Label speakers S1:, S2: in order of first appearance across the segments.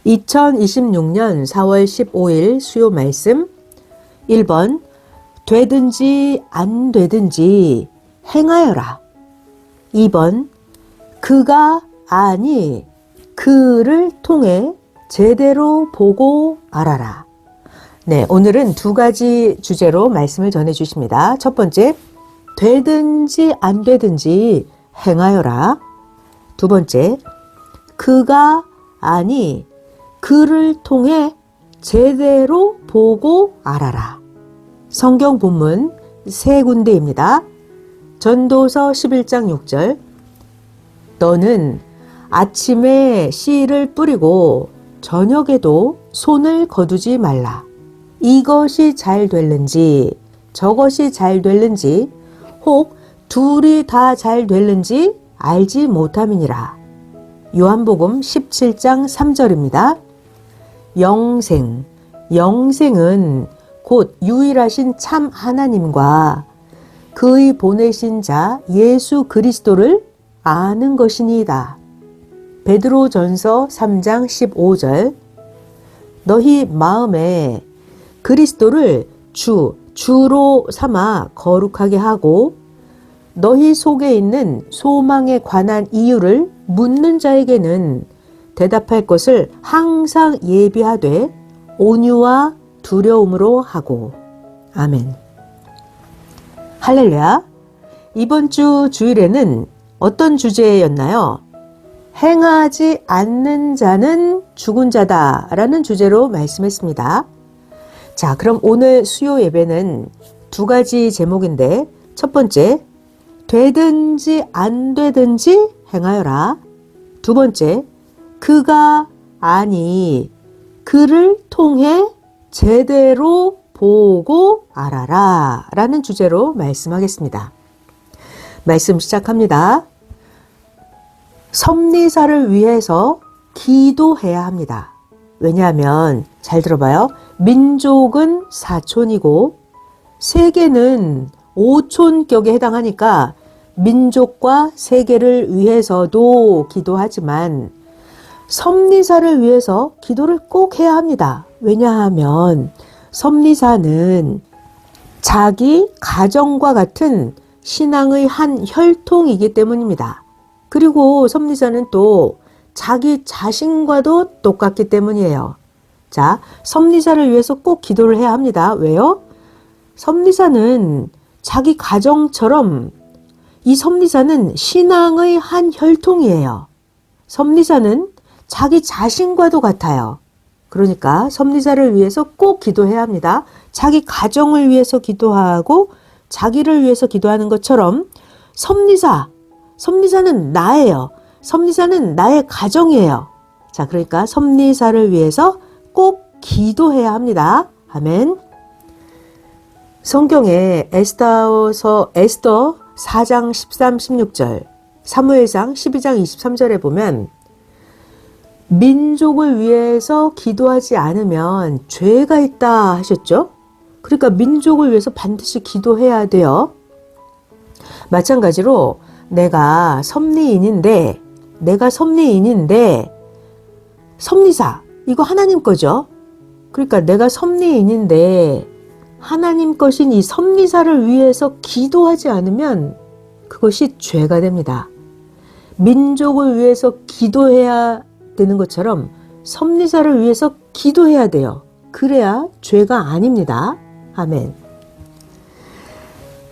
S1: 2026년 4월 15일 수요 말씀 1번 되든지 안 되든지 행하여라. 2번 그가 아니 그를 통해 제대로 보고 알아라. 네, 오늘은 두 가지 주제로 말씀을 전해 주십니다. 첫 번째, 되든지 안 되든지 행하여라. 두 번째, 그가 아니 그를 통해 제대로 보고 알아라. 성경 본문 세 군데입니다. 전도서 11장 6절 너는 아침에 씨를 뿌리고 저녁에도 손을 거두지 말라. 이것이 잘 될는지 저것이 잘 될는지 혹 둘이 다 잘 될는지 알지 못함이니라. 요한복음 17장 3절입니다. 영생은 곧 유일하신 참 하나님과 그의 보내신 자 예수 그리스도를 아는 것이니이다. 베드로전서 3장 15절 너희 마음에 그리스도를 주로 삼아 거룩하게 하고 너희 속에 있는 소망에 관한 이유를 묻는 자에게는 대답할 것을 항상 예비하되 온유와 두려움으로 하고. 아멘. 할렐루야. 이번 주 주일에는 어떤 주제였나요? 행하지 않는 자는 죽은 자다 라는 주제로 말씀했습니다. 자, 그럼 오늘 수요 예배는 두 가지 제목인데 첫 번째, 되든지 안 되든지 행하여라. 두 번째, 그가 아니 그를 통해 제대로 보고 알아라 라는 주제로 말씀하겠습니다. 말씀 시작합니다. 섭리사를 위해서 기도해야 합니다. 왜냐하면 잘 들어봐요. 민족은 4촌이고 세계는 5촌격에 해당하니까 민족과 세계를 위해서도 기도하지만 섭리사를 위해서 기도를 꼭 해야 합니다. 왜냐하면 섭리사는 자기 가정과 같은 신앙의 한 혈통이기 때문입니다. 그리고 섭리사는 또 자기 자신과도 똑같기 때문이에요. 자, 섭리사를 위해서 꼭 기도를 해야 합니다. 왜요? 섭리사는 자기 가정처럼 이 섭리사는 신앙의 한 혈통이에요. 섭리사는 자기 자신과도 같아요. 그러니까 섭리사를 위해서 꼭 기도해야 합니다. 자기 가정을 위해서 기도하고 자기를 위해서 기도하는 것처럼 섭리사는 나예요. 섭리사는 나의 가정이에요. 자, 그러니까 섭리사를 위해서 꼭 기도해야 합니다. 아멘. 성경에 에스더 4장 13, 16절, 사무엘상 12장 23절에 보면 민족을 위해서 기도하지 않으면 죄가 있다 하셨죠? 그러니까 민족을 위해서 반드시 기도해야 돼요. 마찬가지로 내가 섭리인인데 섭리사 이거 하나님 거죠. 그러니까 내가 섭리인인데 하나님 것인 이 섭리사를 위해서 기도하지 않으면 그것이 죄가 됩니다. 민족을 위해서 기도해야 되는 것처럼 섭리사를 위해서 기도해야 돼요. 그래야 죄가 아닙니다. 아멘.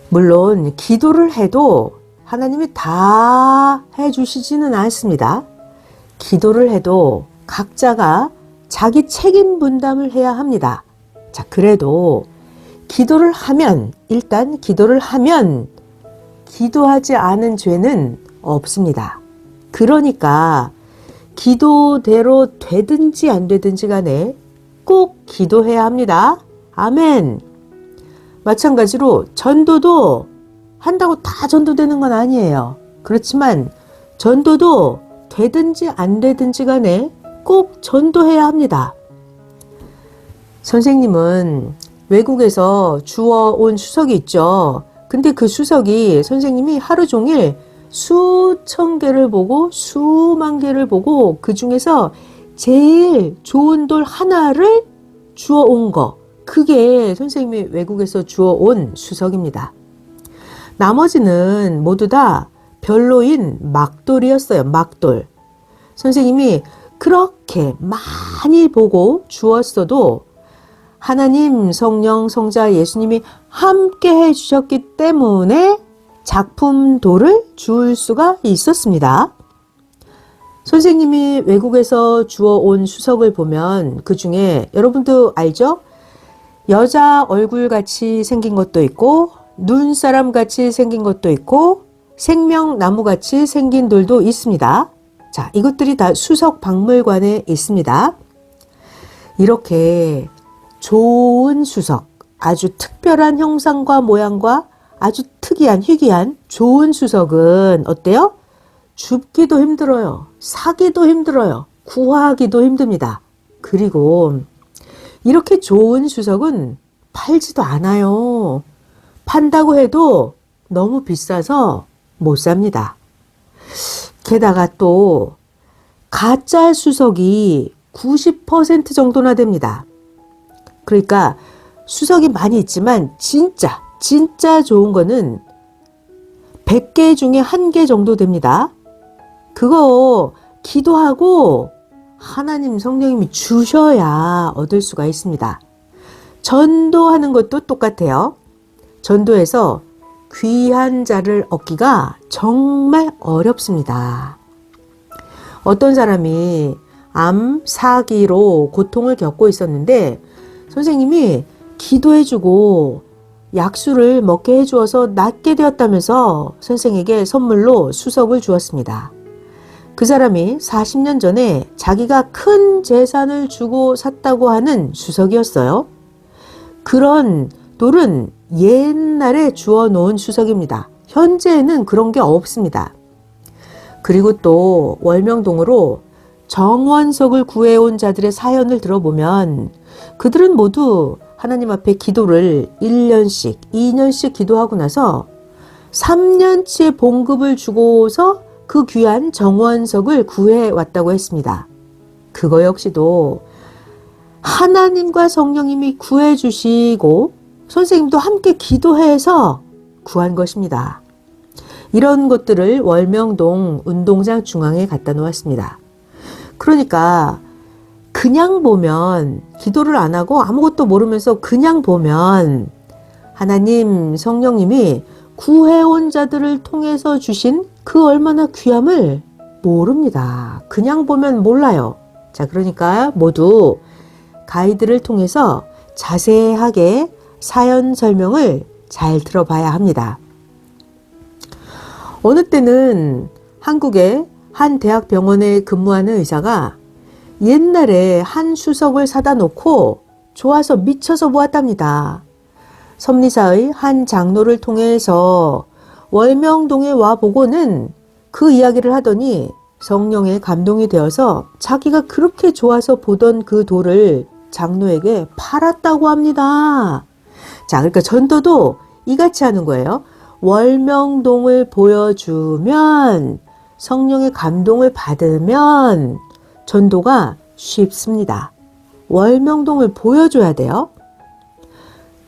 S1: 물론 기도를 해도 하나님이 다 해주시지는 않습니다. 기도를 해도 각자가 자기 책임 분담을 해야 합니다. 자, 그래도 일단 기도를 하면 기도하지 않은 죄는 없습니다. 그러니까 기도대로 되든지 안 되든지 간에 꼭 기도해야 합니다. 아멘. 마찬가지로 전도도 한다고 다 전도되는 건 아니에요. 그렇지만 전도도 되든지 안 되든지 간에 꼭 전도해야 합니다. 선생님은 외국에서 주워온 수석이 있죠. 근데 그 수석이 선생님이 하루 종일 수천 개를 보고 수만 개를 보고 그 중에서 제일 좋은 돌 하나를 주워온 거, 그게 선생님이 외국에서 주워온 수석입니다. 나머지는 모두 다 별로인 막돌이었어요. 막돌. 선생님이 그렇게 많이 보고 주었어도 하나님, 성령, 성자, 예수님이 함께 해주셨기 때문에 작품 돌을 주울 수가 있었습니다. 선생님이 외국에서 주워온 수석을 보면 그 중에 여러분도 알죠? 여자 얼굴같이 생긴 것도 있고 눈사람같이 생긴 것도 있고 생명나무같이 생긴 돌도 있습니다. 자, 이것들이 다 수석 박물관에 있습니다. 이렇게 좋은 수석, 아주 특별한 형상과 모양과 아주 특이한, 희귀한 좋은 수석은 어때요? 줍기도 힘들어요. 사기도 힘들어요. 구하기도 힘듭니다. 그리고 이렇게 좋은 수석은 팔지도 않아요. 판다고 해도 너무 비싸서 못 삽니다. 게다가 또 가짜 수석이 90% 정도나 됩니다. 그러니까 수석이 많이 있지만 진짜 좋은 거는 100개 중에 1개 정도 됩니다. 그거 기도하고 하나님 성령님이 주셔야 얻을 수가 있습니다. 전도하는 것도 똑같아요. 전도에서 귀한 자를 얻기가 정말 어렵습니다. 어떤 사람이 암, 사기로 고통을 겪고 있었는데 선생님이 기도해주고 약수를 먹게 해주어서 낫게 되었다면서 선생에게 선물로 수석을 주었습니다. 그 사람이 40년 전에 자기가 큰 재산을 주고 샀다고 하는 수석이었어요. 그런 돌은 옛날에 주워 놓은 수석입니다. 현재에는 그런 게 없습니다. 그리고 또 월명동으로 정원석을 구해온 자들의 사연을 들어보면 그들은 모두 하나님 앞에 기도를 1년씩, 2년씩 기도하고 나서 3년치의 봉급을 주고서 그 귀한 정원석을 구해왔다고 했습니다. 그거 역시도 하나님과 성령님이 구해주시고 선생님도 함께 기도해서 구한 것입니다. 이런 것들을 월명동 운동장 중앙에 갖다 놓았습니다. 그러니까 그냥 보면 기도를 안 하고 아무것도 모르면서 그냥 보면 하나님 성령님이 구해온 자들을 통해서 주신 그 얼마나 귀함을 모릅니다. 그냥 보면 몰라요. 자, 그러니까 모두 가이드를 통해서 자세하게 사연 설명을 잘 들어봐야 합니다. 어느 때는 한국의 한 대학병원에 근무하는 의사가 옛날에 한 수석을 사다 놓고 좋아서 미쳐서 보았답니다. 섭리사의 한 장로를 통해서 월명동에 와보고는 그 이야기를 하더니 성령에 감동이 되어서 자기가 그렇게 좋아서 보던 그 돌을 장로에게 팔았다고 합니다. 자, 그러니까 전도도 이같이 하는 거예요. 월명동을 보여주면 성령의 감동을 받으면 전도가 쉽습니다. 월명동을 보여줘야 돼요.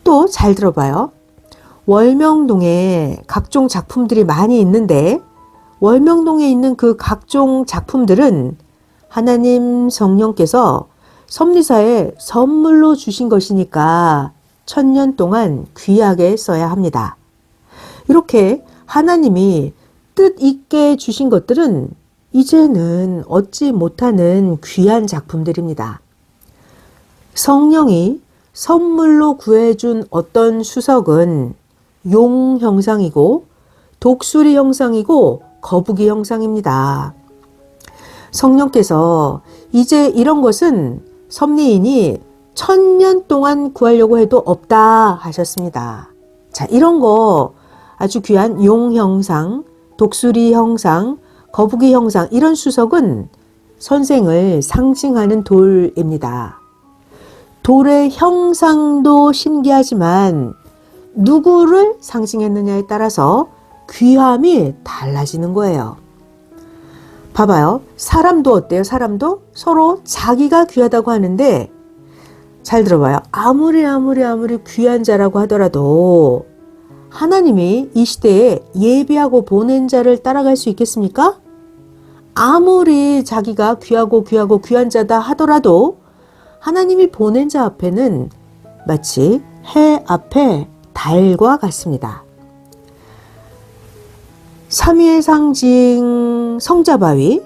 S1: 또 잘 들어봐요. 월명동에 각종 작품들이 많이 있는데 월명동에 있는 그 각종 작품들은 하나님 성령께서 섭리사에 선물로 주신 것이니까 1000년 동안 귀하게 써야 합니다. 이렇게 하나님이 뜻있게 주신 것들은 이제는 얻지 못하는 귀한 작품들입니다. 성령이 선물로 구해준 어떤 수석은 용 형상이고 독수리 형상이고 거북이 형상입니다. 성령께서 이제 이런 것은 섭리인이 1000년 동안 구하려고 해도 없다 하셨습니다. 자, 이런 거 아주 귀한 용 형상, 독수리 형상, 거북이 형상 이런 수석은 선생을 상징하는 돌입니다. 돌의 형상도 신기하지만 누구를 상징했느냐에 따라서 귀함이 달라지는 거예요. 봐봐요. 사람도 어때요? 사람도 서로 자기가 귀하다고 하는데 잘 들어봐요. 아무리 귀한 자라고 하더라도 하나님이 이 시대에 예비하고 보낸 자를 따라갈 수 있겠습니까? 아무리 자기가 귀하고 귀한 자다 하더라도 하나님이 보낸 자 앞에는 마치 해 앞에 달과 같습니다. 삼위의 상징 성자바위,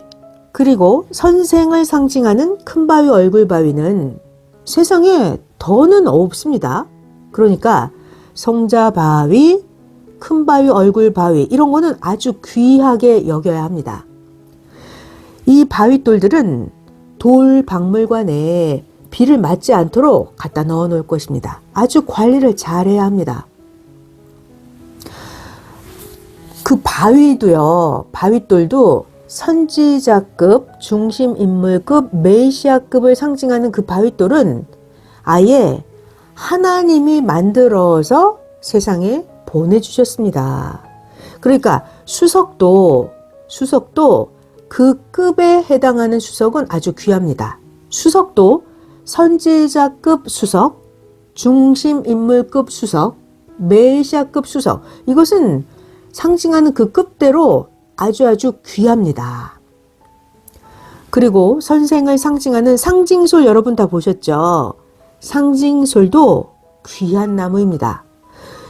S1: 그리고 선생을 상징하는 큰바위 얼굴바위는 세상에 더는 없습니다. 그러니까 성자바위, 큰바위 얼굴바위 이런 거는 아주 귀하게 여겨야 합니다. 이 바위돌들은 돌박물관에 비를 맞지 않도록 갖다 넣어 놓을 것입니다. 아주 관리를 잘해야 합니다. 그 바위돌도 선지자급, 중심인물급, 메시아급을 상징하는 그 바위돌은 아예 하나님이 만들어서 세상에 보내주셨습니다. 그러니까 수석도 그 급에 해당하는 수석은 아주 귀합니다. 수석도 선지자급 수석, 중심인물급 수석, 메시아급 수석, 이것은 상징하는 그 급대로 아주 귀합니다. 그리고 선생을 상징하는 상징솔 여러분 다 보셨죠? 상징솔도 귀한 나무입니다.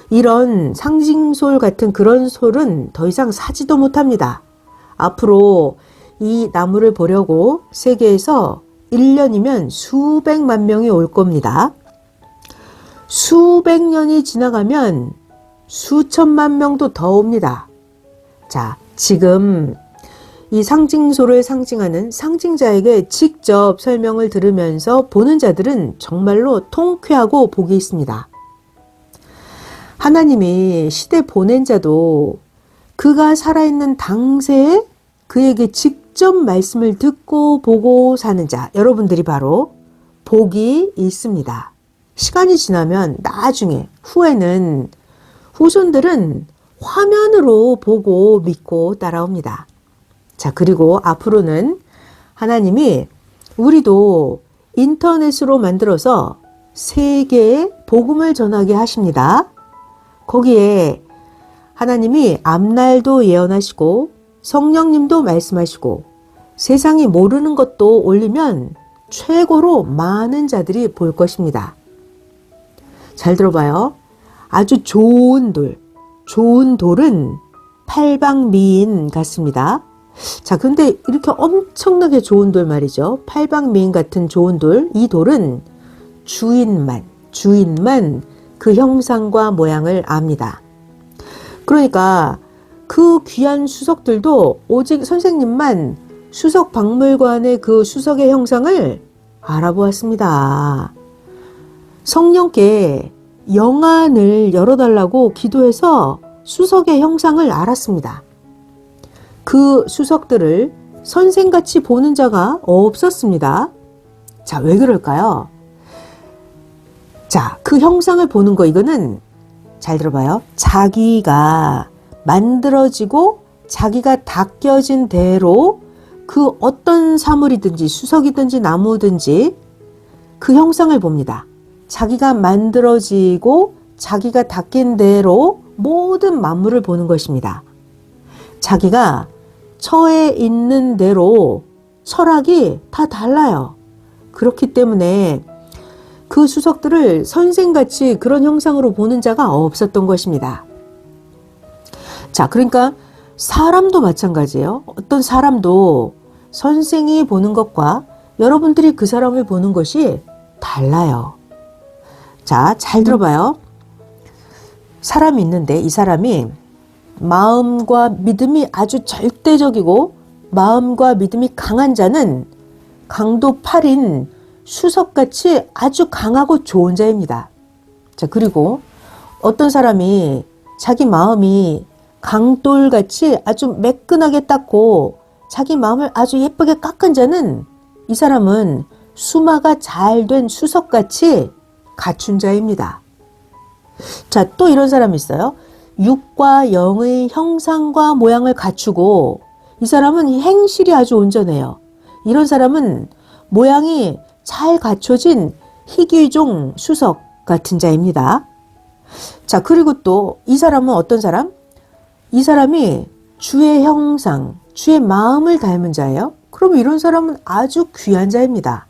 S1: 이런 상징솔 같은 그런 솔은 더 이상 사지도 못합니다. 앞으로 이 나무를 보려고 세계에서 1년이면 수백만 명이 올 겁니다. 수백 년이 지나가면 수천만 명도 더 옵니다. 자, 지금 이 상징소를 상징하는 상징자에게 직접 설명을 들으면서 보는 자들은 정말로 통쾌하고 복이 있습니다. 하나님이 시대 보낸 자도 그가 살아있는 당세에 그에게 직접 말씀을 듣고 보고 사는 자, 여러분들이 바로 복이 있습니다. 시간이 지나면 나중에 후에는 후손들은 화면으로 보고 믿고 따라옵니다. 자, 그리고 앞으로는 하나님이 우리도 인터넷으로 만들어서 세계에 복음을 전하게 하십니다. 거기에 하나님이 앞날도 예언하시고 성령님도 말씀하시고 세상이 모르는 것도 올리면 최고로 많은 자들이 볼 것입니다. 잘 들어봐요. 아주 좋은 돌은 팔방미인 같습니다. 자, 근데 이렇게 엄청나게 좋은 돌 말이죠. 팔방미인 같은 좋은 돌, 이 돌은 주인만 그 형상과 모양을 압니다. 그러니까 그 귀한 수석들도 오직 선생님만 수석 박물관의 그 수석의 형상을 알아보았습니다. 성령께 영안을 열어달라고 기도해서 수석의 형상을 알았습니다. 그 수석들을 선생같이 보는 자가 없었습니다. 자, 왜 그럴까요? 자, 그 형상을 보는 거, 이거는 잘 들어봐요. 자기가 만들어지고 자기가 닦여진 대로 그 어떤 사물이든지 수석이든지 나무든지 그 형상을 봅니다. 자기가 만들어지고 자기가 닦인 대로 모든 만물을 보는 것입니다. 자기가 처해 있는 대로 철학이 다 달라요. 그렇기 때문에 그 수석들을 선생같이 그런 형상으로 보는 자가 없었던 것입니다. 자, 그러니까 사람도 마찬가지예요. 어떤 사람도 선생이 보는 것과 여러분들이 그 사람을 보는 것이 달라요. 자, 잘 들어봐요. 사람이 있는데 이 사람이 마음과 믿음이 아주 절대적이고 마음과 믿음이 강한 자는 강도 8인 수석같이 아주 강하고 좋은 자입니다. 자, 그리고 어떤 사람이 자기 마음이 강돌같이 아주 매끈하게 닦고 자기 마음을 아주 예쁘게 깎은 자는 이 사람은 수마가 잘 된 수석같이 갖춘 자입니다. 자, 또 이런 사람이 있어요. 육과 영의 형상과 모양을 갖추고 이 사람은 행실이 아주 온전해요. 이런 사람은 모양이 잘 갖춰진 희귀종 수석 같은 자입니다. 자, 그리고 또 이 사람은 어떤 사람? 이 사람이 주의 형상, 주의 마음을 닮은 자예요. 그럼 이런 사람은 아주 귀한 자입니다.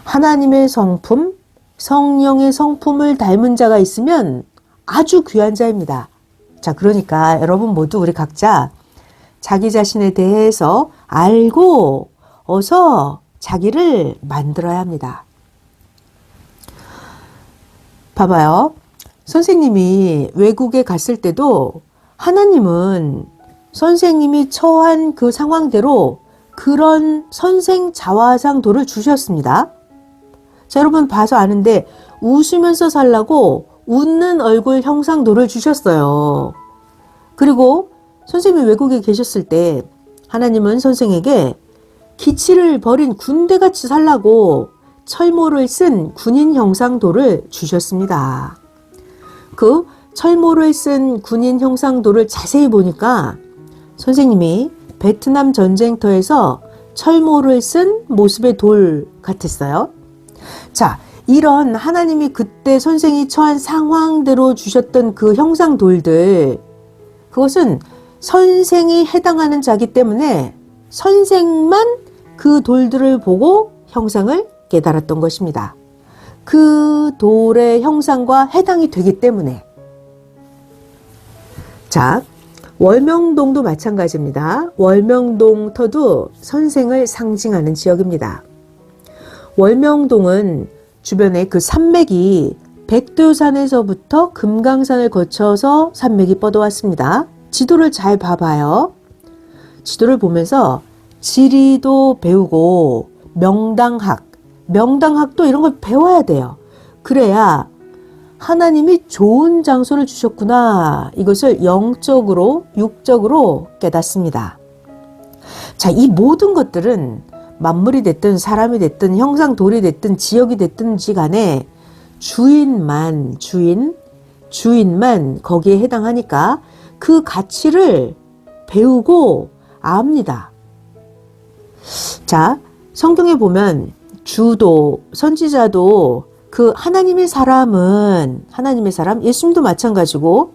S1: 하나님의 성품, 성령의 성품을 닮은 자가 있으면 아주 귀한 자입니다. 자, 그러니까 여러분 모두 우리 각자 자기 자신에 대해서 알고 어서 자기를 만들어야 합니다. 봐봐요. 선생님이 외국에 갔을 때도 하나님은 선생님이 처한 그 상황대로 그런 선생 자화상도를 주셨습니다. 자, 여러분 봐서 아는데 웃으면서 살라고 웃는 얼굴 형상도를 주셨어요. 그리고 선생님이 외국에 계셨을 때 하나님은 선생에게 기치를 버린 군대같이 살라고 철모를 쓴 군인 형상도를 주셨습니다. 그 철모를 쓴 군인 형상도를 자세히 보니까 선생님이 베트남 전쟁터에서 철모를 쓴 모습의 돌 같았어요. 자, 이런 하나님이 그때 선생이 처한 상황대로 주셨던 그 형상돌들, 그것은 선생이 해당하는 자기 때문에 선생만 그 돌들을 보고 형상을 깨달았던 것입니다. 그 돌의 형상과 해당이 되기 때문에. 자, 월명동도 마찬가지입니다. 월명동터도 선생을 상징하는 지역입니다. 월명동은 주변에 그 산맥이 백두산에서부터 금강산을 거쳐서 산맥이 뻗어왔습니다. 지도를 잘 봐봐요. 지도를 보면서 지리도 배우고 명당학도 이런 걸 배워야 돼요. 그래야 하나님이 좋은 장소를 주셨구나. 이것을 영적으로, 육적으로 깨닫습니다. 자, 이 모든 것들은 만물이 됐든 사람이 됐든 형상돌이 됐든 지역이 됐든지 간에 주인만 거기에 해당하니까 그 가치를 배우고 압니다. 자, 성경에 보면 주도, 선지자도 그 하나님의 사람, 예수님도 마찬가지고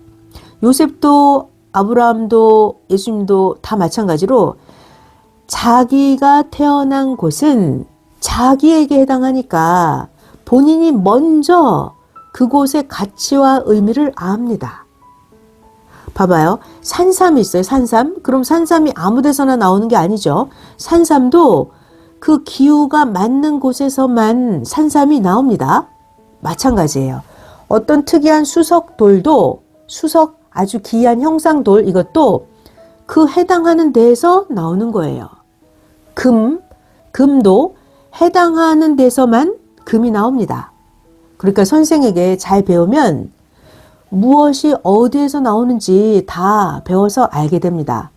S1: 요셉도 아브라함도 예수님도 다 마찬가지로 자기가 태어난 곳은 자기에게 해당하니까 본인이 먼저 그곳의 가치와 의미를 압니다. 봐봐요. 산삼이 있어요. 산삼. 그럼 산삼이 아무 데서나 나오는 게 아니죠. 산삼도 그 기후가 맞는 곳에서만 산삼이 나옵니다. 마찬가지예요. 어떤 특이한 수석돌도 아주 귀한 형상돌, 이것도 그 해당하는 데에서 나오는 거예요. 금도 해당하는 데서만 금이 나옵니다. 그러니까 선생에게 잘 배우면 무엇이 어디에서 나오는지 다 배워서 알게 됩니다.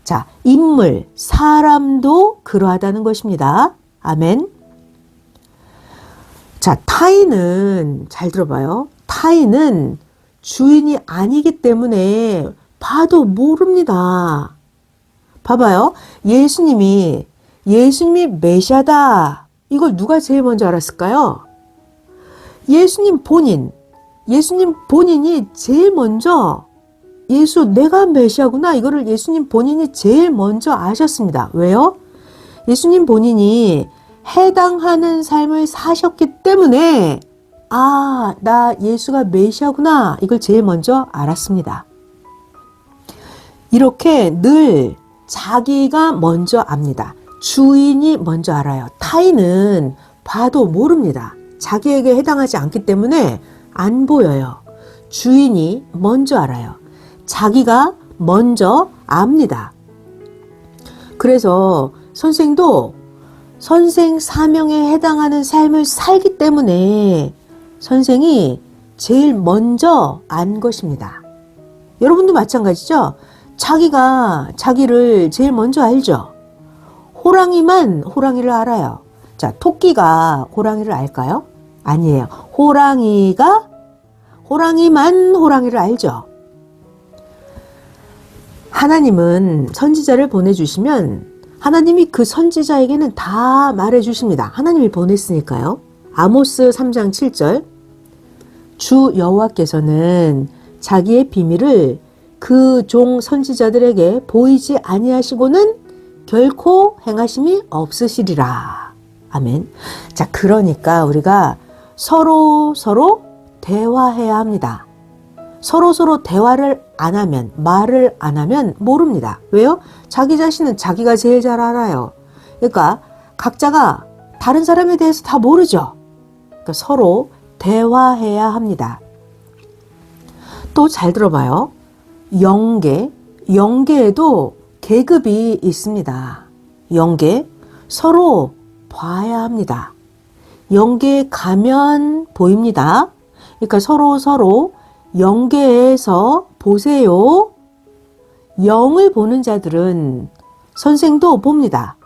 S1: 자, 인물, 사람도 그러하다는 것입니다. 아멘. 자, 타인은 잘 들어봐요. 타인은 주인이 아니기 때문에 봐도 모릅니다. 봐봐요. 예수님이 메시아다. 이걸 누가 제일 먼저 알았을까요? 예수님 본인이 제일 먼저 내가 메시아구나. 이거를 예수님 본인이 제일 먼저 아셨습니다. 왜요? 예수님 본인이 해당하는 삶을 사셨기 때문에 나 예수가 메시아구나. 이걸 제일 먼저 알았습니다. 이렇게 늘 자기가 먼저 압니다. 주인이 먼저 알아요. 타인은 봐도 모릅니다. 자기에게 해당하지 않기 때문에 안 보여요. 주인이 먼저 알아요. 자기가 먼저 압니다. 그래서 선생도 선생 사명에 해당하는 삶을 살기 때문에 선생이 제일 먼저 안 것입니다. 여러분도 마찬가지죠? 자기가 자기를 제일 먼저 알죠? 호랑이만 호랑이를 알아요. 자, 토끼가 호랑이를 알까요? 아니에요. 호랑이만 호랑이를 알죠. 하나님은 선지자를 보내주시면 하나님이 그 선지자에게는 다 말해주십니다. 하나님이 보냈으니까요. 아모스 3장 7절 주 여호와께서는 자기의 비밀을 그 종 선지자들에게 보이지 아니하시고는 결코 행하심이 없으시리라. 아멘. 자, 그러니까 우리가 서로 대화해야 합니다. 서로 대화를 안 하면, 말을 안 하면 모릅니다. 왜요? 자기 자신은 자기가 제일 잘 알아요. 그러니까 각자가 다른 사람에 대해서 다 모르죠. 그러니까 서로 대화해야 합니다. 또 잘 들어봐요. 영계에도 계급이 있습니다. 영계, 서로 봐야 합니다. 영계에 가면 보입니다. 그러니까 서로 영계에서 보세요. 영을 보는 자들은 선생도 봅니다.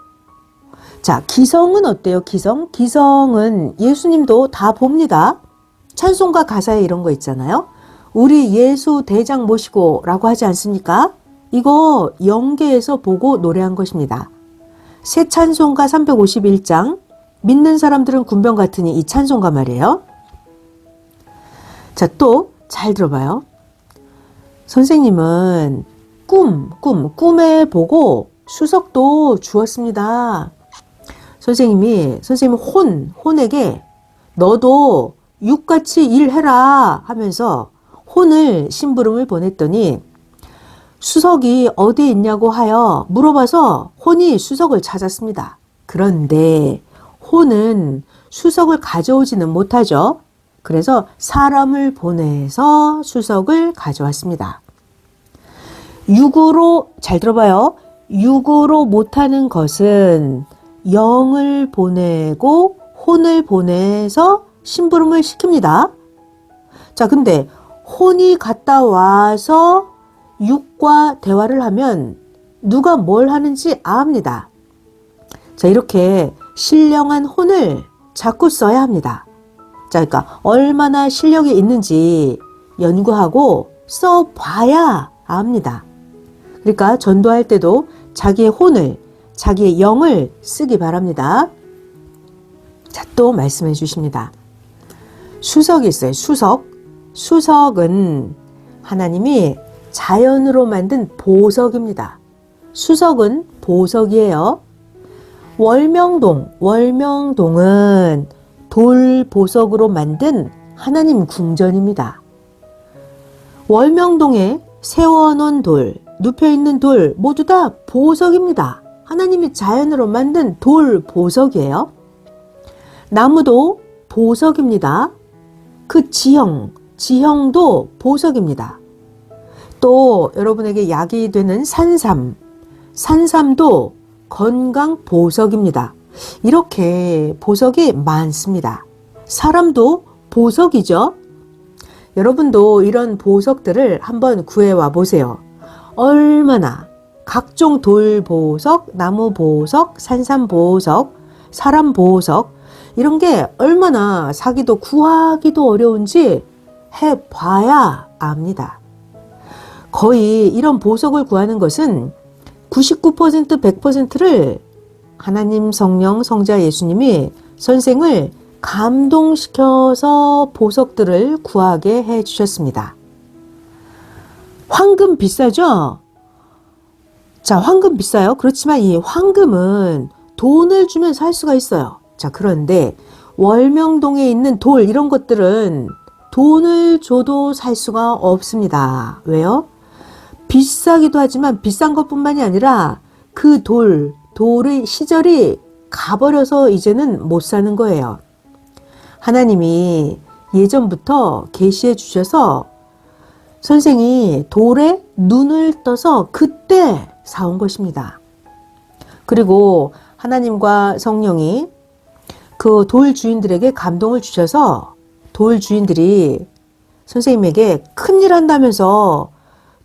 S1: 자, 기성은 어때요? 기성은 예수님도 다 봅니다. 찬송가 가사에 이런 거 있잖아요. 우리 예수 대장 모시고 라고 하지 않습니까? 이거 영계에서 보고 노래한 것입니다. 새 찬송가 351장 믿는 사람들은 군병 같으니 이 찬송가 말이에요. 자, 또 잘 들어봐요. 선생님은 꿈에 보고 수석도 주었습니다. 선생님이 혼에게 너도 육같이 일해라 하면서 혼을 심부름을 보냈더니 수석이 어디에 있냐고 하여 물어봐서 혼이 수석을 찾았습니다. 그런데 혼은 수석을 가져오지는 못하죠. 그래서 사람을 보내서 수석을 가져왔습니다. 육으로, 잘 들어봐요. 육으로 못하는 것은 영을 보내고 혼을 보내서 심부름을 시킵니다. 자, 근데 혼이 갔다 와서 육과 대화를 하면 누가 뭘 하는지 압니다. 자, 이렇게 신령한 혼을 자꾸 써야 합니다. 자, 그러니까 얼마나 실력이 있는지 연구하고 써봐야 압니다. 그러니까 전도할 때도 자기의 혼을, 자기의 영을 쓰기 바랍니다. 자, 또 말씀해 주십니다. 수석이 있어요. 수석은 하나님이 자연으로 만든 보석입니다. 수석은 보석이에요. 월명동은 돌 보석으로 만든 하나님 궁전입니다. 월명동에 세워놓은 돌, 눕혀있는 돌 모두 다 보석입니다. 하나님이 자연으로 만든 돌 보석이에요. 나무도 보석입니다. 그 지형도 보석입니다. 또 여러분에게 약이 되는 산삼도 건강 보석입니다. 이렇게 보석이 많습니다. 사람도 보석이죠. 여러분도 이런 보석들을 한번 구해와 보세요. 얼마나 각종 돌 보석, 나무 보석, 산삼 보석, 사람 보석 이런 게 얼마나 사기도 구하기도 어려운지 해봐야 압니다. 거의 이런 보석을 구하는 것은 99% 100%를 하나님 성령 성자 예수님이 선생을 감동시켜서 보석들을 구하게 해 주셨습니다. 황금 비싸죠? 자, 황금 비싸요. 그렇지만 이 황금은 돈을 주면 살 수가 있어요. 자, 그런데 월명동에 있는 돌 이런 것들은 돈을 줘도 살 수가 없습니다. 왜요? 비싸기도 하지만 비싼 것뿐만이 아니라 그 돌의 시절이 가버려서 이제는 못 사는 거예요. 하나님이 예전부터 계시해 주셔서 선생이 돌에 눈을 떠서 그때 사온 것입니다. 그리고 하나님과 성령이 그 돌 주인들에게 감동을 주셔서 돌 주인들이 선생님에게 큰일 한다면서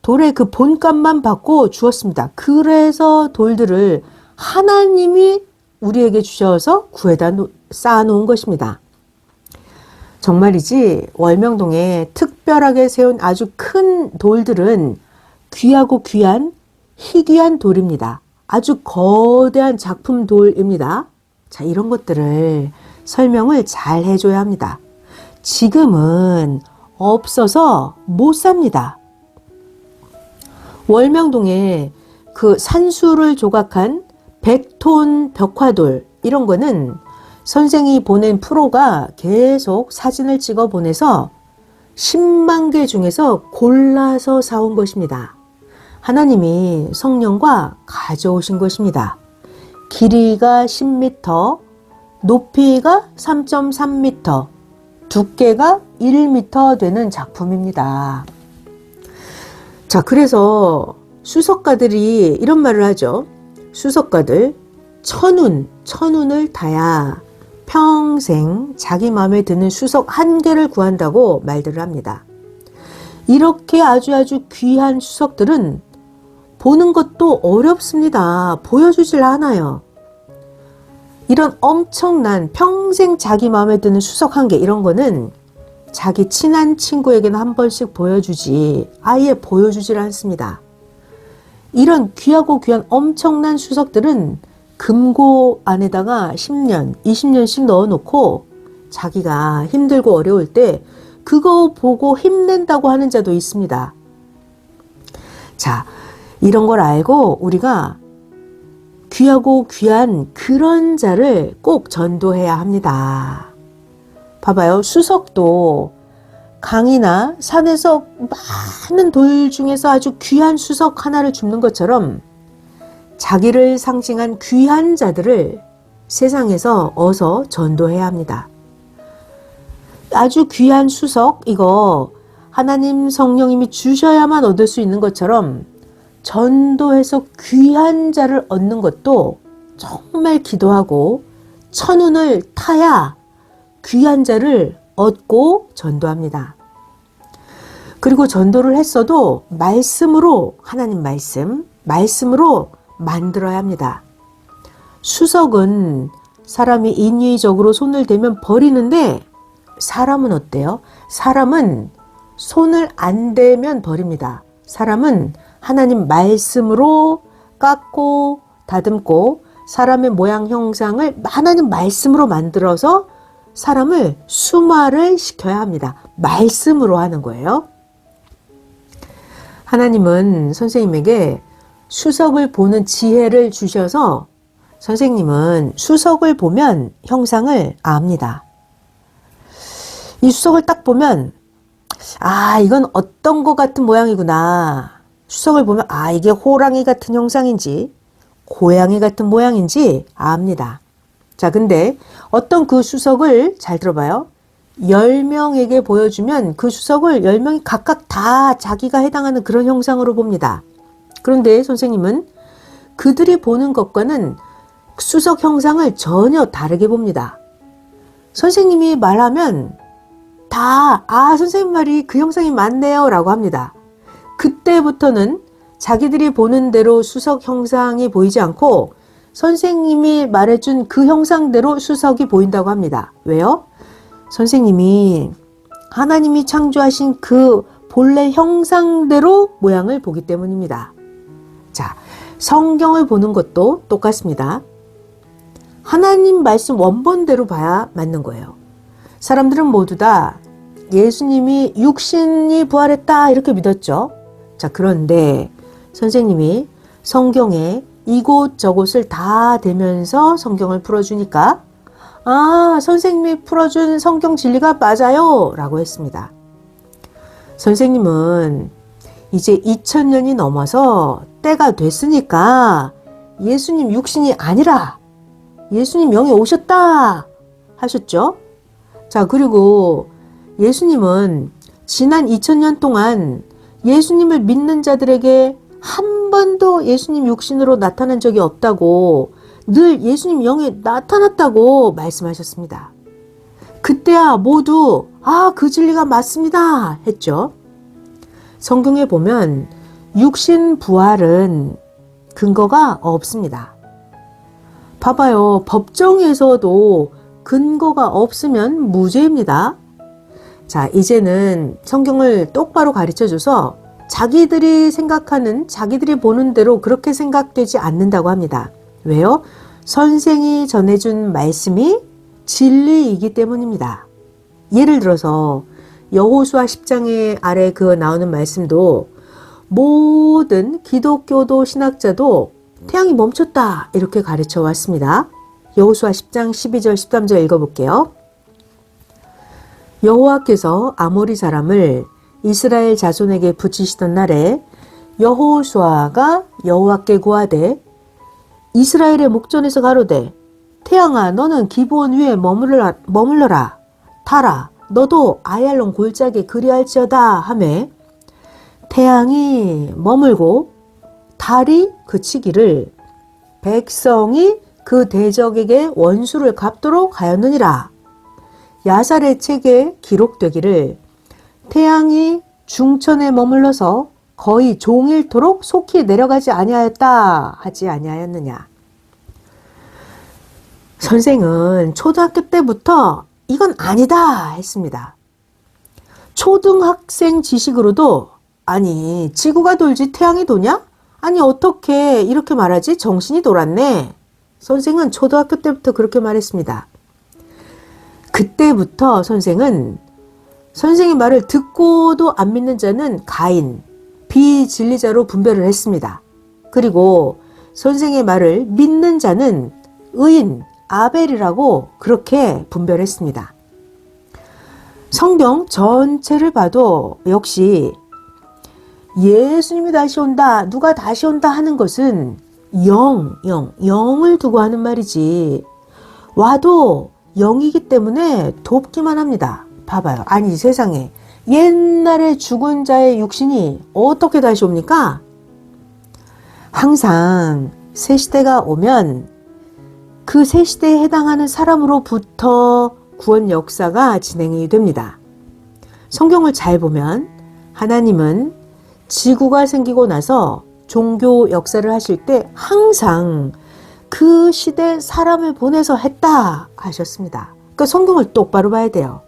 S1: 돌의 그 본값만 받고 주었습니다. 그래서 돌들을 하나님이 우리에게 주셔서 구해다 쌓아놓은 것입니다. 정말이지 월명동에 특별하게 세운 아주 큰 돌들은 귀하고 귀한 희귀한 돌입니다. 아주 거대한 작품 돌입니다. 자, 이런 것들을 설명을 잘 해줘야 합니다. 지금은 없어서 못 삽니다. 월명동에 그 산수를 조각한 100톤 벽화돌, 이런 거는 선생이 보낸 프로가 계속 사진을 찍어 보내서 10만 개 중에서 골라서 사온 것입니다. 하나님이 성령과 가져오신 것입니다. 길이가 10m, 높이가 3.3m, 두께가 1m 되는 작품입니다. 자, 그래서 수석가들이 이런 말을 하죠. 수석가들, 천운을 타야 평생 자기 마음에 드는 수석 한 개를 구한다고 말들을 합니다. 이렇게 아주 귀한 수석들은 보는 것도 어렵습니다. 보여주질 않아요. 이런 엄청난 평생 자기 마음에 드는 수석 한 개, 이런 거는 자기 친한 친구에게는 한 번씩 보여주지 아예 보여주질 않습니다. 이런 귀하고 귀한 엄청난 수석들은 금고 안에다가 10년, 20년씩 넣어놓고 자기가 힘들고 어려울 때 그거 보고 힘낸다고 하는 자도 있습니다. 자, 이런 걸 알고 우리가 귀하고 귀한 그런 자를 꼭 전도해야 합니다. 봐봐요. 수석도 강이나 산에서 많은 돌 중에서 아주 귀한 수석 하나를 줍는 것처럼 자기를 상징한 귀한 자들을 세상에서 어서 전도해야 합니다. 아주 귀한 수석, 이거 하나님 성령님이 주셔야만 얻을 수 있는 것처럼 전도해서 귀한 자를 얻는 것도 정말 기도하고 천운을 타야 귀한 자를 얻고 전도합니다. 그리고 전도를 했어도 말씀으로, 하나님 말씀으로 만들어야 합니다. 수석은 사람이 인위적으로 손을 대면 버리는데 사람은 어때요? 사람은 손을 안 대면 버립니다. 사람은 하나님 말씀으로 깎고 다듬고 사람의 모양 형상을 하나님 말씀으로 만들어서 사람을 수말을 시켜야 합니다. 말씀으로 하는 거예요. 하나님은 선생님에게 수석을 보는 지혜를 주셔서 선생님은 수석을 보면 형상을 압니다. 이 수석을 딱 보면 이건 어떤 것 같은 모양이구나. 수석을 보면 이게 호랑이 같은 형상인지 고양이 같은 모양인지 압니다. 자, 근데 어떤 그 수석을 잘 들어봐요. 10명에게 보여주면 그 수석을 10명이 각각 다 자기가 해당하는 그런 형상으로 봅니다. 그런데 선생님은 그들이 보는 것과는 수석 형상을 전혀 다르게 봅니다. 선생님이 말하면 다 선생님 말이 그 형상이 맞네요 라고 합니다. 그때부터는 자기들이 보는 대로 수석 형상이 보이지 않고 선생님이 말해준 그 형상대로 수석이 보인다고 합니다. 왜요? 선생님이 하나님이 창조하신 그 본래 형상대로 모양을 보기 때문입니다. 자, 성경을 보는 것도 똑같습니다. 하나님 말씀 원본대로 봐야 맞는 거예요. 사람들은 모두 다 예수님이 육신이 부활했다 이렇게 믿었죠. 자, 그런데 선생님이 성경에 이곳저곳을 다 대면서 성경을 풀어주니까 선생님이 풀어준 성경 진리가 맞아요 라고 했습니다. 선생님은 이제 2000년이 넘어서 때가 됐으니까 예수님 육신이 아니라 예수님 영이 오셨다 하셨죠. 자, 그리고 예수님은 지난 2000년 동안 예수님을 믿는 자들에게 한 번도 예수님 육신으로 나타난 적이 없다고, 늘 예수님 영이 나타났다고 말씀하셨습니다. 그때야 모두 그 진리가 맞습니다 했죠. 성경에 보면 육신 부활은 근거가 없습니다. 봐봐요. 법정에서도 근거가 없으면 무죄입니다. 자, 이제는 성경을 똑바로 가르쳐줘서 자기들이 생각하는, 자기들이 보는 대로 그렇게 생각되지 않는다고 합니다. 왜요? 선생이 전해준 말씀이 진리이기 때문입니다. 예를 들어서 여호수아 10장에 아래 그 나오는 말씀도 모든 기독교도 신학자도 태양이 멈췄다 이렇게 가르쳐 왔습니다. 여호수아 10장 12절 13절 읽어볼게요. 여호와께서 아모리 사람을 이스라엘 자손에게 붙이시던 날에 여호수아가 여호와께 고하되 이스라엘의 목전에서 가로되 태양아 너는 기브온 위에 머물러라 타라 너도 아얄론 골짜기에 그리할지어다 하매 태양이 머물고 달이 그치기를 백성이 그 대적에게 원수를 갚도록 하였느니라. 야살의 책에 기록되기를 태양이 중천에 머물러서 거의 종일토록 속히 내려가지 아니하였다 하지 아니하였느냐. 선생은 초등학교 때부터 이건 아니다 했습니다. 초등학생 지식으로도 아니 지구가 돌지 태양이 도냐? 아니 어떻게 이렇게 말하지? 정신이 돌았네. 선생은 초등학교 때부터 그렇게 말했습니다. 그때부터 선생은 선생의 말을 듣고도 안 믿는 자는 가인, 비진리자로 분별을 했습니다. 그리고 선생의 말을 믿는 자는 의인, 아벨이라고 그렇게 분별했습니다. 성경 전체를 봐도 역시 예수님이 다시 온다, 누가 다시 온다 하는 것은 영을 두고 하는 말이지 와도 영이기 때문에 돕기만 합니다. 봐봐요. 아니 세상에 옛날에 죽은 자의 육신이 어떻게 다시 옵니까? 항상 새 시대가 오면 그 새 시대에 해당하는 사람으로부터 구원 역사가 진행이 됩니다. 성경을 잘 보면 하나님은 지구가 생기고 나서 종교 역사를 하실 때 항상 그 시대 사람을 보내서 했다 하셨습니다. 그러니까 성경을 똑바로 봐야 돼요.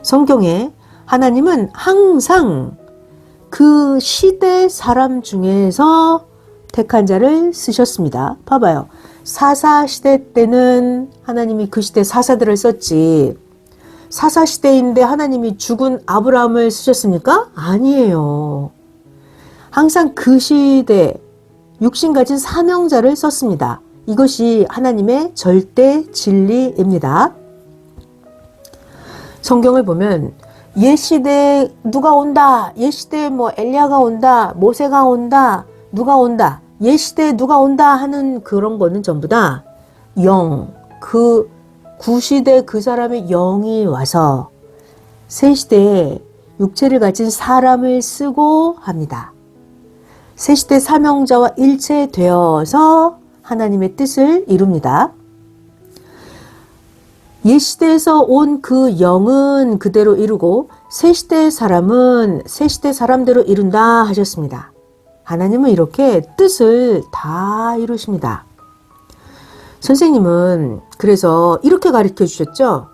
S1: 성경에 하나님은 항상 그 시대 사람 중에서 택한 자를 쓰셨습니다. 봐봐요. 사사시대 때는 하나님이 그 시대 사사들을 썼지 사사시대인데 하나님이 죽은 아브라함을 쓰셨습니까? 아니에요. 항상 그 시대 육신 가진 사명자를 썼습니다. 이것이 하나님의 절대 진리입니다. 성경을 보면 옛 시대에 누가 온다, 옛 시대에 뭐 엘리야가 온다, 모세가 온다, 누가 온다, 옛 시대에 누가 온다 하는 그런 거는 전부 다 그 구시대 그 사람의 영이 와서 새 시대에 육체를 가진 사람을 쓰고 합니다. 새 시대 사명자와 일체되어서 하나님의 뜻을 이룹니다. 옛 시대에서 온 그 영은 그대로 이루고 새 시대의 사람은 새 시대 사람대로 이룬다 하셨습니다. 하나님은 이렇게 뜻을 다 이루십니다. 선생님은 그래서 이렇게 가르쳐 주셨죠.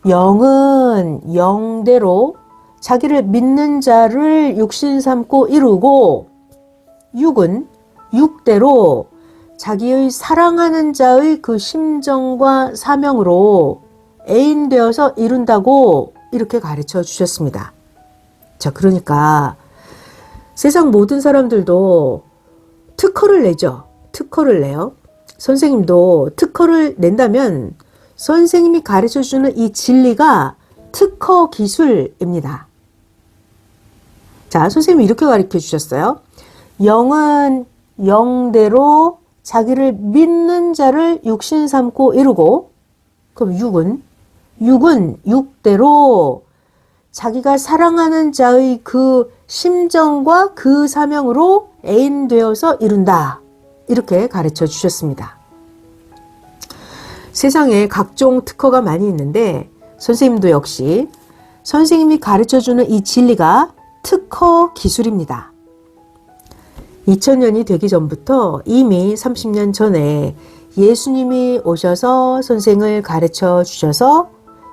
S1: 영은 영대로 자기를 믿는 자를 육신 삼고 이루고 육은 육대로 자기의 사랑하는 자의 그 심정과 사명으로 애인되어서 이룬다고 이렇게 가르쳐 주셨습니다. 자, 그러니까 세상 모든 사람들도 특허를 내죠. 특허를 내요. 선생님도 특허를 낸다면 선생님이 가르쳐주는 이 진리가 특허 기술입니다. 자, 선생님이 이렇게 가르쳐 주셨어요. 영은 영대로 자기를 믿는 자를 육신 삼고 이루고, 그럼 육은 육대로 자기가 사랑하는 자의 그 심정과 그 사명으로 애인되어서 이룬다. 이렇게 가르쳐 주셨습니다. 세상에 각종 특허가 많이 있는데 선생님도 역시 선생님이 가르쳐주는 이 진리가 특허 기술입니다. 2000년이 되기 전부터 이미 30년 전에 예수님이 오셔서 선생을 가르쳐 주셔서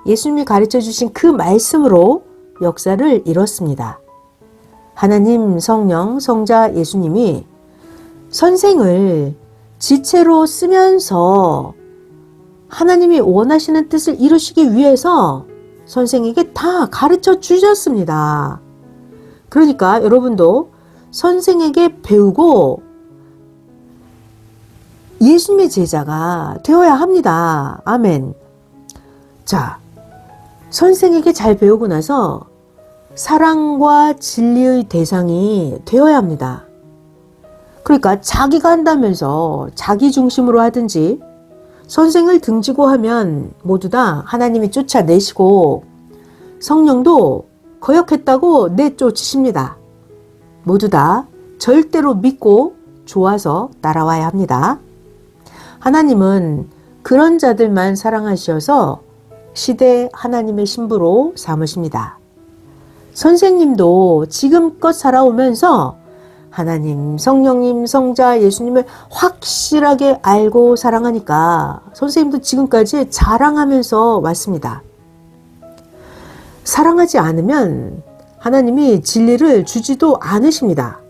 S1: 예수님이 가르쳐 주신 그 말씀으로 역사를 이뤘습니다. 하나님, 성령, 성자, 예수님이 선생을 지체로 쓰면서 하나님이 원하시는 뜻을 이루시기 위해서 선생에게 다 가르쳐 주셨습니다. 그러니까 여러분도 선생에게 배우고 예수님의 제자가 되어야 합니다. 아멘. 자, 선생에게 잘 배우고 나서 사랑과 진리의 대상이 되어야 합니다. 그러니까 자기가 한다면서 자기 중심으로 하든지 선생을 등지고 하면 모두 다 하나님이 쫓아내시고 성령도 거역했다고 내쫓으십니다. 모두 다 절대로 믿고 좋아서 따라와야 합니다. 하나님은 그런 자들만 사랑하셔서 시대 하나님의 신부로 삼으십니다. 선생님도 지금껏 살아오면서 하나님, 성령님, 성자, 예수님을 확실하게 알고 사랑하니까 선생님도 지금까지 자랑하면서 왔습니다. 사랑하지 않으면 하나님이 진리를 주지도 않으십니다.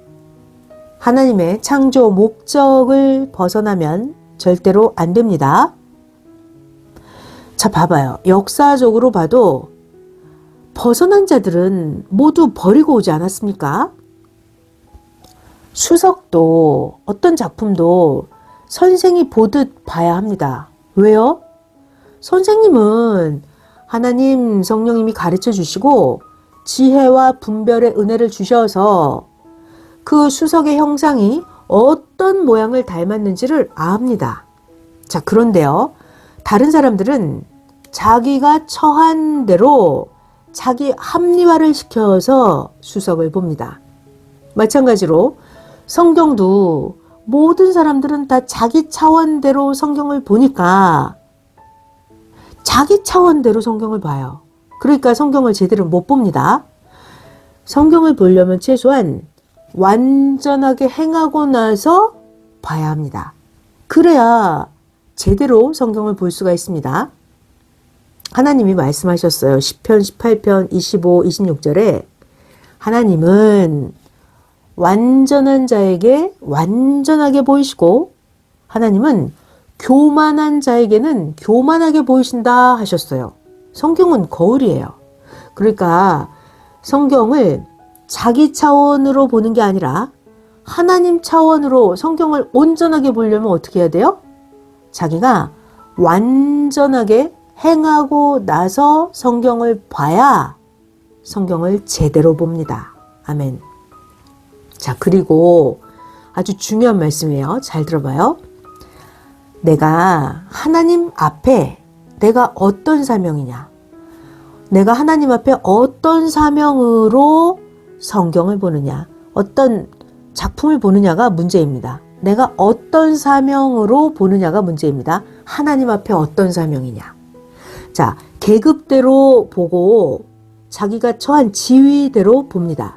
S1: 하나님의 창조 목적을 벗어나면 절대로 안 됩니다. 자, 봐봐요. 역사적으로 봐도 벗어난 자들은 모두 버리고 오지 않았습니까? 수석도 어떤 작품도 선생이 보듯 봐야 합니다. 왜요? 선생님은 하나님 성령님이 가르쳐 주시고 지혜와 분별의 은혜를 주셔서 그 수석의 형상이 어떤 모양을 닮았는지를 압니다. 자, 그런데요. 다른 사람들은 자기가 처한 대로 자기 합리화를 시켜서 수석을 봅니다. 마찬가지로 성경도 모든 사람들은 다 자기 차원대로 성경을 보니까 자기 차원대로 성경을 봐요. 그러니까 성경을 제대로 못 봅니다. 성경을 보려면 최소한 완전하게 행하고 나서 봐야 합니다. 그래야 제대로 성경을 볼 수가 있습니다. 하나님이 말씀하셨어요. 시편 18편 25, 26절에 하나님은 완전한 자에게 완전하게 보이시고 하나님은 교만한 자에게는 교만하게 보이신다 하셨어요. 성경은 거울이에요. 그러니까 성경을 자기 차원으로 보는 게 아니라 하나님 차원으로 성경을 온전하게 보려면 어떻게 해야 돼요? 자기가 완전하게 행하고 나서 성경을 봐야 성경을 제대로 봅니다. 아멘. 자, 그리고 아주 중요한 말씀이에요. 잘 들어봐요. 내가 하나님 앞에 내가 어떤 사명이냐? 내가 하나님 앞에 어떤 사명으로 성경을 보느냐? 어떤 작품을 보느냐가 문제입니다. 내가 어떤 사명으로 보느냐가 문제입니다. 하나님 앞에 어떤 사명이냐? 자, 계급대로 보고 자기가 처한 지위대로 봅니다.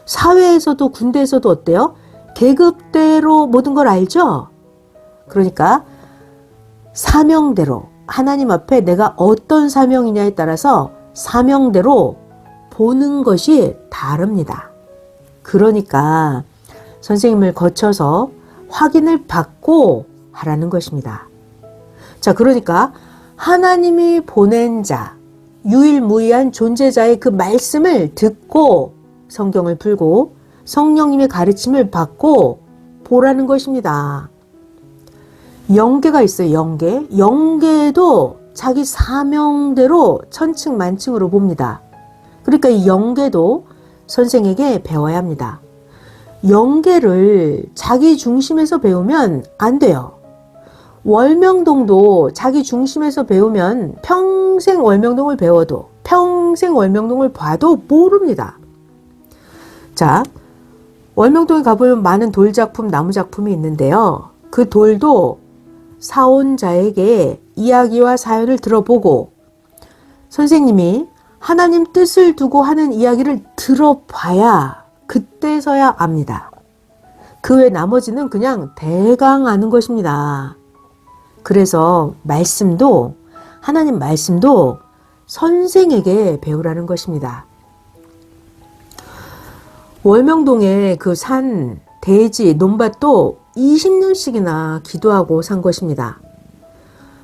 S1: 사회에서도 군대에서도 어때요? 계급대로 모든 걸 알죠? 그러니까 사명대로 하나님 앞에 내가 어떤 사명이냐에 따라서 사명대로 보는 것이 다릅니다. 그러니까 선생님을 거쳐서 확인을 받고 하라는 것입니다. 자, 그러니까 하나님이 보낸 자, 유일무이한 존재자의 그 말씀을 듣고 성경을 풀고 성령님의 가르침을 받고 보라는 것입니다. 영계가 있어요. 영계. 영계도 자기 사명대로 천층만층으로 봅니다. 그러니까 이 영계도 선생에게 배워야 합니다. 영계를 자기 중심에서 배우면 안 돼요. 월명동도 자기 중심에서 배우면 평생 월명동을 배워도 평생 월명동을 봐도 모릅니다. 자, 월명동에 가보면 많은 돌작품, 나무작품이 있는데요. 그 돌도 사온자에게 이야기와 사연을 들어보고 선생님이 하나님 뜻을 두고 하는 이야기를 들어봐야 그때서야 압니다. 그 외 나머지는 그냥 대강 아는 것입니다. 그래서 말씀도 하나님 말씀도 선생에게 배우라는 것입니다. 월명동의 그 산, 대지, 논밭도 20년씩이나 기도하고 산 것입니다.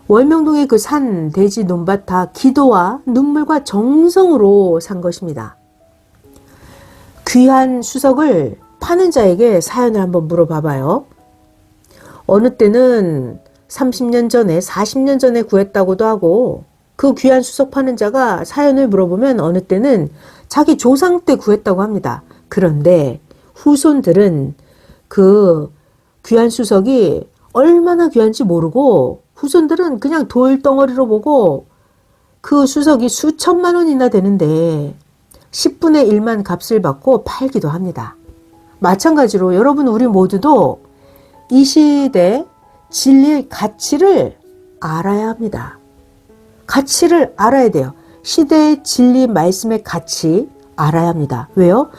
S1: 월명동의 그 산, 대지, 논밭 다 기도와 눈물과 정성으로 산 것입니다. 귀한 수석을 파는 자에게 사연을 한번 물어봐봐요. 어느 때는 30년 전에, 40년 전에 구했다고도 하고, 그 귀한 수석 파는 자가 사연을 물어보면 어느 때는 자기 조상 때 구했다고 합니다. 그런데 후손들은 그 귀한 수석이 얼마나 귀한지 모르고 후손들은 그냥 돌덩어리로 보고 그 수석이 수천만 원이나 되는데 10분의 1만 값을 받고 팔기도 합니다. 마찬가지로 여러분 우리 모두도 이 시대 진리의 가치를 알아야 합니다. 가치를 알아야 돼요. 시대의 진리 말씀의 가치 알아야 합니다. 왜요?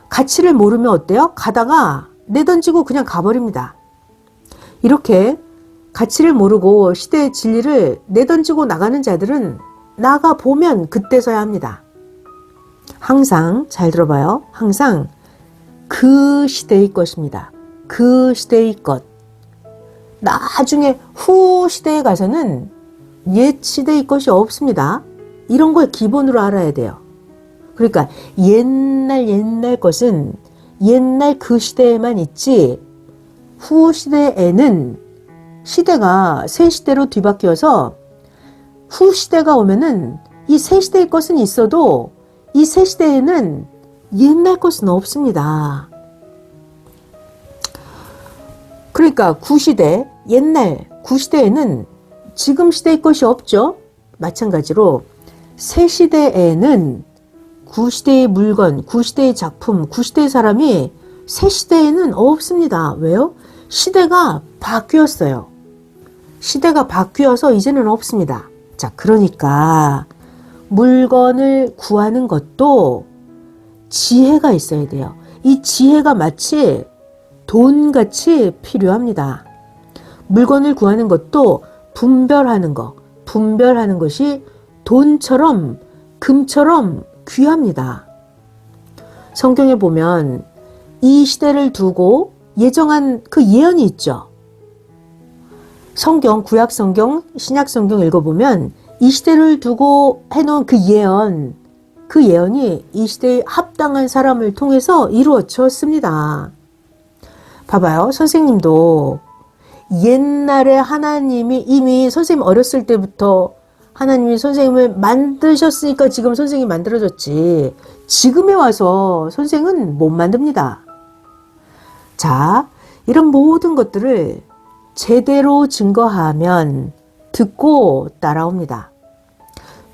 S1: 가치를 모르면 어때요? 가다가 내던지고 그냥 가버립니다. 이렇게 가치를 모르고 시대의 진리를 내던지고 나가는 자들은 나가보면 그때서야 합니다. 항상 잘 들어봐요. 항상 그 시대의 것입니다. 그 시대의 것. 나중에 후 시대에 가서는 옛 시대의 것이 없습니다. 이런 걸 기본으로 알아야 돼요. 그러니까 옛날 것은 옛날 그 시대에만 있지 후 시대에는 시대가 새 시대로 뒤바뀌어서 후 시대가 오면은 이 새 시대의 것은 있어도 이 새 시대에는 옛날 것은 없습니다. 그러니까 구시대, 옛날 구시대에는 지금 시대의 것이 없죠. 마찬가지로 새 시대에는 구시대의 물건, 구시대의 작품, 구시대의 사람이 새 시대에는 없습니다. 왜요? 시대가 바뀌었어요. 시대가 바뀌어서 이제는 없습니다. 자, 그러니까 물건을 구하는 것도 지혜가 있어야 돼요. 이 지혜가 마치 돈같이 필요합니다. 물건을 구하는 것도 분별하는 것이 돈처럼 금처럼 귀합니다. 성경에 보면 이 시대를 두고 예정한 그 예언이 있죠. 성경, 구약 성경, 신약 성경 읽어보면 이 시대를 두고 해놓은 그 예언이 이 시대에 합당한 사람을 통해서 이루어졌습니다. 봐봐요. 선생님도 옛날에 하나님이 이미 선생님 어렸을 때부터 하나님이 선생님을 만드셨으니까 지금 선생님이 만들어졌지. 지금에 와서 선생은 못 만듭니다. 자, 이런 모든 것들을 제대로 증거하면 듣고 따라옵니다.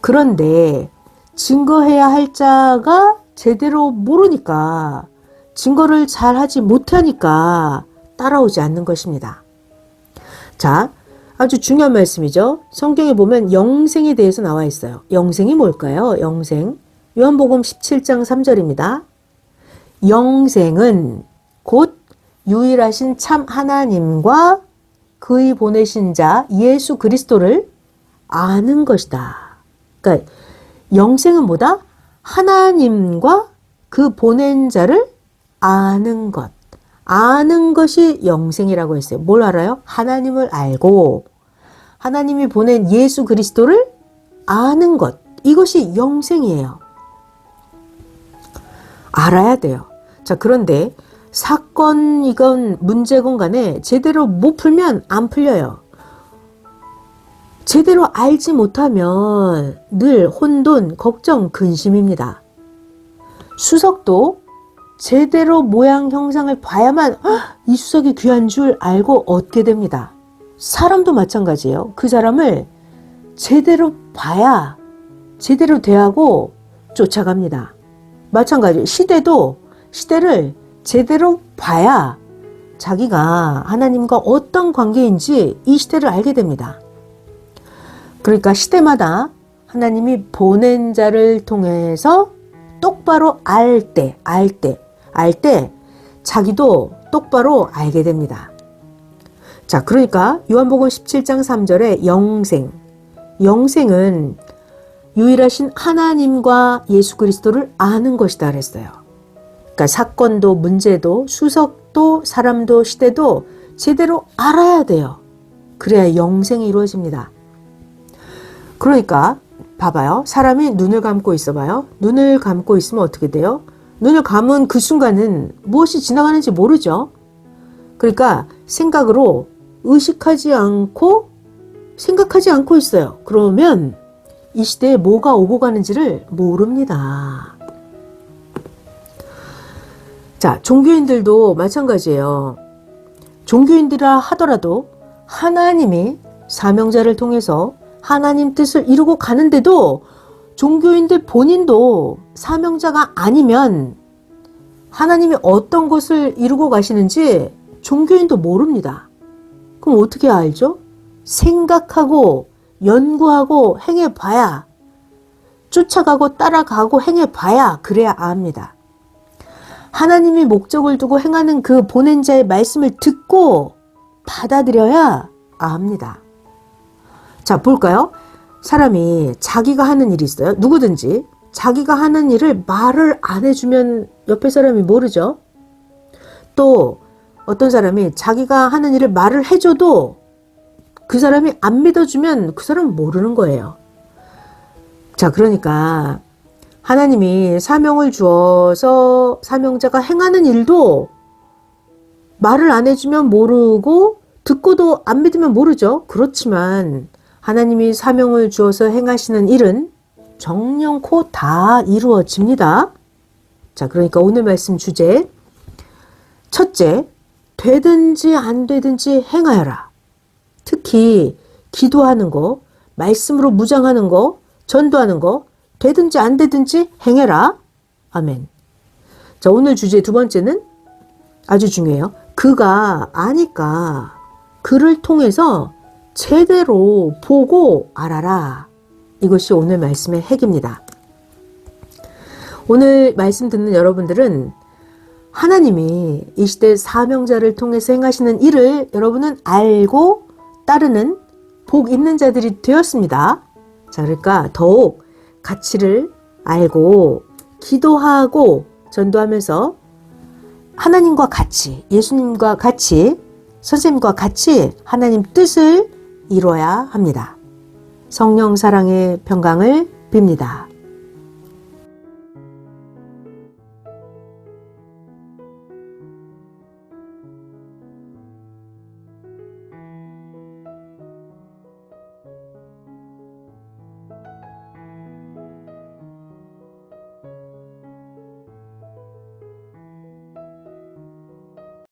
S1: 그런데 증거해야 할 자가 제대로 모르니까 증거를 잘 하지 못하니까 따라오지 않는 것입니다. 자, 아주 중요한 말씀이죠. 성경에 보면 영생에 대해서 나와 있어요. 영생이 뭘까요? 영생. 요한복음 17장 3절입니다. 영생은 곧 유일하신 참 하나님과 그의 보내신 자 예수 그리스도를 아는 것이다. 그러니까 영생은 뭐다? 하나님과 그 보낸 자를 아는 것. 아는 것이 영생이라고 했어요. 뭘 알아요? 하나님을 알고 하나님이 보낸 예수 그리스도를 아는 것. 이것이 영생이에요. 알아야 돼요. 자, 그런데 사건이건 문제건 간에 제대로 못 풀면 안 풀려요. 제대로 알지 못하면 늘 혼돈, 걱정, 근심입니다. 수석도 제대로 모양 형상을 봐야만 이 수석이 귀한 줄 알고 얻게 됩니다. 사람도 마찬가지예요. 그 사람을 제대로 봐야 제대로 대하고 쫓아갑니다. 마찬가지 시대를 제대로 봐야 자기가 하나님과 어떤 관계인지 이 시대를 알게 됩니다. 그러니까 시대마다 하나님이 보낸 자를 통해서 똑바로 알 때 자기도 똑바로 알게 됩니다. 자, 그러니까 요한복음 17장 3절에 영생은 유일하신 하나님과 예수 그리스도를 아는 것이다 그랬어요. 그러니까 사건도 문제도 수석도 사람도 시대도 제대로 알아야 돼요. 그래야 영생이 이루어집니다. 그러니까 봐봐요. 사람이 눈을 감고 있어봐요. 눈을 감고 있으면 어떻게 돼요? 눈을 감은 그 순간은 무엇이 지나가는지 모르죠. 그러니까 생각으로 의식하지 않고 생각하지 않고 있어요. 그러면 이 시대에 뭐가 오고 가는지를 모릅니다. 자, 종교인들도 마찬가지예요. 종교인들이라 하더라도 하나님이 사명자를 통해서 하나님 뜻을 이루고 가는데도 종교인들 본인도 사명자가 아니면 하나님이 어떤 것을 이루고 가시는지 종교인도 모릅니다. 그럼 어떻게 알죠? 생각하고 연구하고 행해봐야, 쫓아가고 따라가고 행해봐야 그래야 압니다. 하나님이 목적을 두고 행하는 그 보낸 자의 말씀을 듣고 받아들여야 압니다. 자, 볼까요? 사람이 자기가 하는 일이 있어요. 누구든지 자기가 하는 일을 말을 안 해주면 옆에 사람이 모르죠. 또 어떤 사람이 자기가 하는 일을 말을 해줘도 그 사람이 안 믿어주면 그 사람은 모르는 거예요. 자, 그러니까 하나님이 사명을 주어서 사명자가 행하는 일도 말을 안 해주면 모르고 듣고도 안 믿으면 모르죠. 그렇지만 하나님이 사명을 주어서 행하시는 일은 정령코 다 이루어집니다. 자, 그러니까 오늘 말씀 주제, 첫째, 되든지 안 되든지 행하여라. 특히 기도하는 거, 말씀으로 무장하는 거, 전도하는 거, 되든지 안 되든지 행해라. 아멘. 자, 오늘 주제 두 번째는 아주 중요해요. 그가 아니까 그를 통해서 제대로 보고 알아라. 이것이 오늘 말씀의 핵입니다. 오늘 말씀 듣는 여러분들은 하나님이 이 시대 사명자를 통해서 행하시는 일을 여러분은 알고 따르는 복 있는 자들이 되었습니다. 자, 그러니까 더욱 가치를 알고 기도하고 전도하면서 하나님과 같이, 예수님과 같이, 선생님과 같이 하나님 뜻을 이뤄야 합니다. 성령 사랑의 평강을 빕니다.